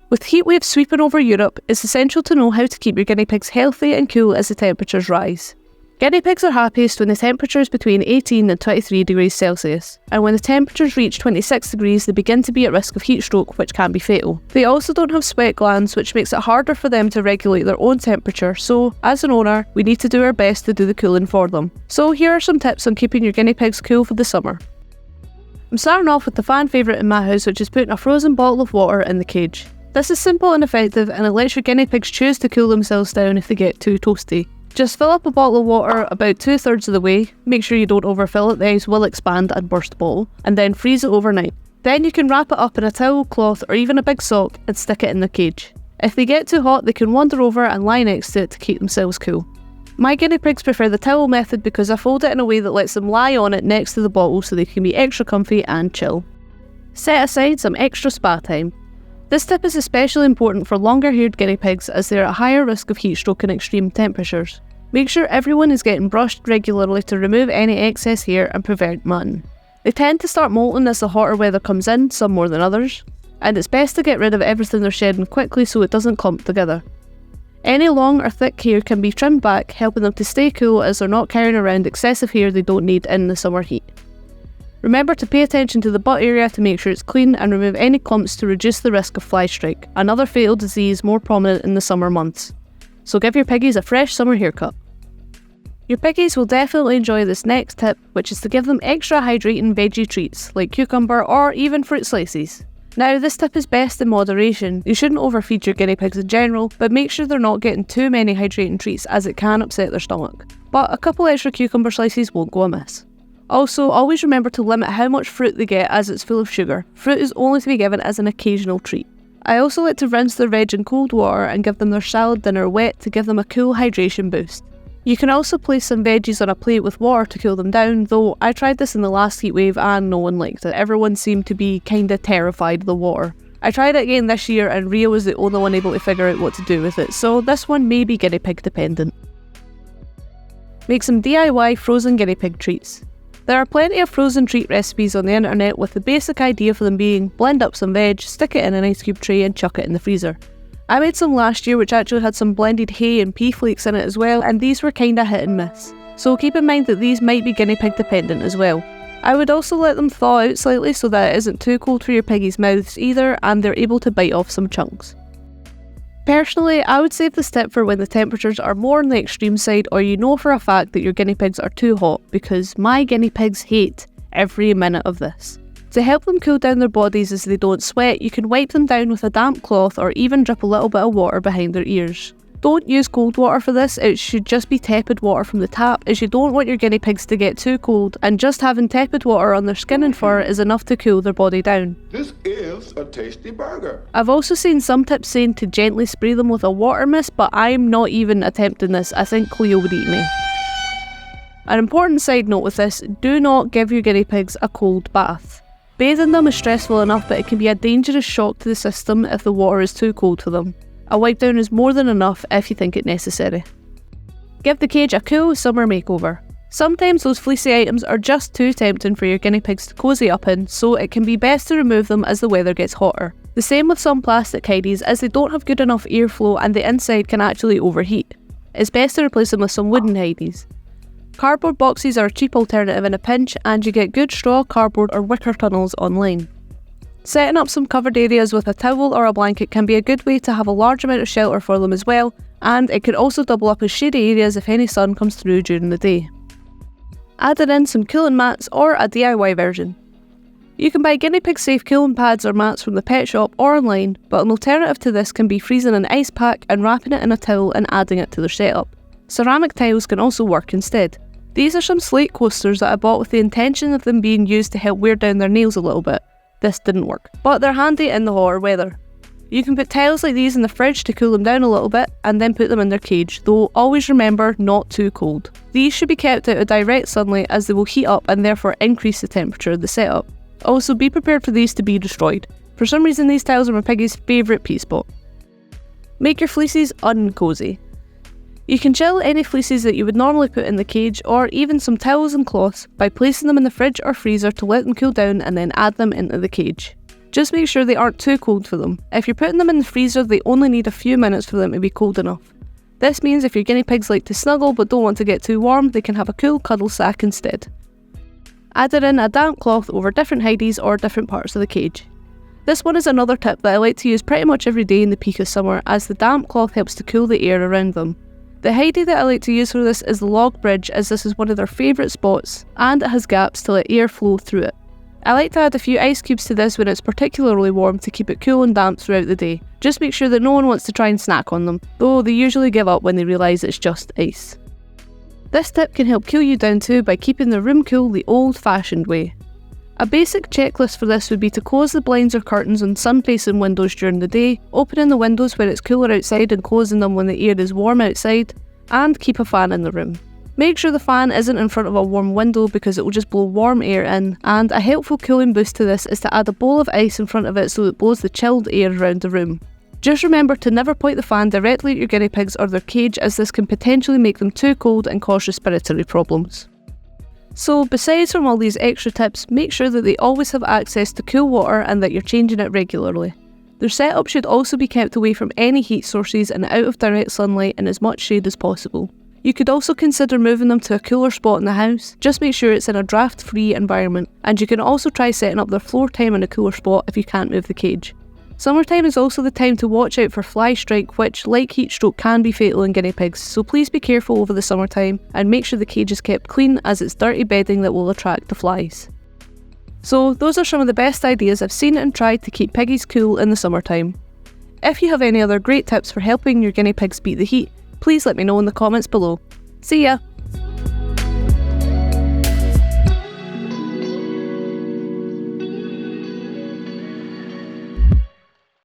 With heat waves sweeping over Europe, it's essential to know how to keep your guinea pigs healthy and cool as the temperatures rise. Guinea pigs are happiest when the temperature is between 18 and 23 degrees Celsius, and when the temperatures reach 26 degrees they begin to be at risk of heat stroke, which can be fatal. They also don't have sweat glands, which makes it harder for them to regulate their own temperature, so as an owner, we need to do our best to do the cooling for them. So here are some tips on keeping your guinea pigs cool for the summer. I'm starting off with the fan favourite in my house, which is putting a frozen bottle of water in the cage. This is simple and effective, and it lets your guinea pigs choose to cool themselves down if they get too toasty. Just fill up a bottle of water about 2/3 of the way, make sure you don't overfill it, the ice will expand and burst the bottle, and then freeze it overnight. Then you can wrap it up in a towel, cloth or even a big sock and stick it in the cage. If they get too hot, they can wander over and lie next to it to keep themselves cool. My guinea pigs prefer the towel method because I fold it in a way that lets them lie on it next to the bottle so they can be extra comfy and chill. Set aside some extra spa time. This tip is especially important for longer-haired guinea pigs as they are at higher risk of heat stroke and extreme temperatures. Make sure everyone is getting brushed regularly to remove any excess hair and prevent matting. They tend to start molting as the hotter weather comes in, some more than others, and it's best to get rid of everything they're shedding quickly so it doesn't clump together. Any long or thick hair can be trimmed back, helping them to stay cool as they're not carrying around excessive hair they don't need in the summer heat. Remember to pay attention to the butt area to make sure it's clean and remove any clumps to reduce the risk of fly strike, another fatal disease more prominent in the summer months. So give your piggies a fresh summer haircut. Your piggies will definitely enjoy this next tip, which is to give them extra hydrating veggie treats like cucumber or even fruit slices. Now this tip is best in moderation. You shouldn't overfeed your guinea pigs in general, but make sure they're not getting too many hydrating treats as it can upset their stomach. But a couple extra cucumber slices won't go amiss. Also, always remember to limit how much fruit they get as it's full of sugar. Fruit is only to be given as an occasional treat. I also like to rinse their veg in cold water and give them their salad dinner wet to give them a cool hydration boost. You can also place some veggies on a plate with water to cool them down, though I tried this in the last heat wave and no one liked it. Everyone seemed to be kinda terrified of the water. I tried it again this year and Rhea was the only one able to figure out what to do with it, so this one may be guinea pig dependent. Make some DIY frozen guinea pig treats. There are plenty of frozen treat recipes on the internet with the basic idea for them being blend up some veg, stick it in an ice cube tray and chuck it in the freezer. I made some last year which actually had some blended hay and pea flakes in it as well, and these were kinda hit and miss. So keep in mind that these might be guinea pig dependent as well. I would also let them thaw out slightly so that it isn't too cold for your piggies' mouths either and they're able to bite off some chunks. Personally, I would save this tip for when the temperatures are more on the extreme side or you know for a fact that your guinea pigs are too hot, because my guinea pigs hate every minute of this. To help them cool down their bodies as they don't sweat, you can wipe them down with a damp cloth or even drip a little bit of water behind their ears. Don't use cold water for this, it should just be tepid water from the tap as you don't want your guinea pigs to get too cold, and just having tepid water on their skin and fur is enough to cool their body down. This is a tasty burger. I've also seen some tips saying to gently spray them with a water mist, but I'm not even attempting this. I think Cleo would eat me. An important side note with this, do not give your guinea pigs a cold bath. Bathing them is stressful enough, but it can be a dangerous shock to the system if the water is too cold for them. A wipe down is more than enough if you think it necessary. Give the cage a cool summer makeover. Sometimes those fleecy items are just too tempting for your guinea pigs to cozy up in, so it can be best to remove them as the weather gets hotter. The same with some plastic hideys, as they don't have good enough airflow and the inside can actually overheat. It's best to replace them with some wooden hideys. Cardboard boxes are a cheap alternative in a pinch, and you get good straw, cardboard or wicker tunnels online. Setting up some covered areas with a towel or a blanket can be a good way to have a large amount of shelter for them as well, and it can also double up as shady areas if any sun comes through during the day. Adding in some cooling mats or a DIY version. You can buy guinea pig safe cooling pads or mats from the pet shop or online, but an alternative to this can be freezing an ice pack and wrapping it in a towel and adding it to their setup. Ceramic tiles can also work instead. These are some slate coasters that I bought with the intention of them being used to help wear down their nails a little bit. This didn't work, but they're handy in the hotter weather. You can put tiles like these in the fridge to cool them down a little bit and then put them in their cage, though always remember not too cold. These should be kept out of direct sunlight as they will heat up and therefore increase the temperature of the setup. Also be prepared for these to be destroyed. For some reason these tiles are my piggy's favourite pea spot. Make your fleeces uncosy. You can chill any fleeces that you would normally put in the cage, or even some towels and cloths, by placing them in the fridge or freezer to let them cool down and then add them into the cage. Just make sure they aren't too cold for them. If you're putting them in the freezer, they only need a few minutes for them to be cold enough. This means if your guinea pigs like to snuggle but don't want to get too warm, they can have a cool cuddle sack instead. Add in a damp cloth over different hideys or different parts of the cage. This one is another tip that I like to use pretty much every day in the peak of summer, as the damp cloth helps to cool the air around them. The hidey that I like to use for this is the log bridge, as this is one of their favourite spots and it has gaps to let air flow through it. I like to add a few ice cubes to this when it's particularly warm to keep it cool and damp throughout the day. Just make sure that no one wants to try and snack on them, though they usually give up when they realise it's just ice. This tip can help cool you down too by keeping the room cool the old-fashioned way. A basic checklist for this would be to close the blinds or curtains on sun-facing windows during the day, opening the windows when it's cooler outside and closing them when the air is warm outside, and keep a fan in the room. Make sure the fan isn't in front of a warm window because it will just blow warm air in, and a helpful cooling boost to this is to add a bowl of ice in front of it so it blows the chilled air around the room. Just remember to never point the fan directly at your guinea pigs or their cage, as this can potentially make them too cold and cause respiratory problems. So besides from all these extra tips, make sure that they always have access to cool water and that you're changing it regularly. Their setup should also be kept away from any heat sources and out of direct sunlight and as much shade as possible. You could also consider moving them to a cooler spot in the house. Just make sure it's in a draft-free environment, and you can also try setting up their floor time in a cooler spot if you can't move the cage. Summertime is also the time to watch out for fly strike, which, like heat stroke, can be fatal in guinea pigs, so please be careful over the summertime and make sure the cage is kept clean, as it's dirty bedding that will attract the flies. So those are some of the best ideas I've seen and tried to keep piggies cool in the summertime. If you have any other great tips for helping your guinea pigs beat the heat, please let me know in the comments below. See ya!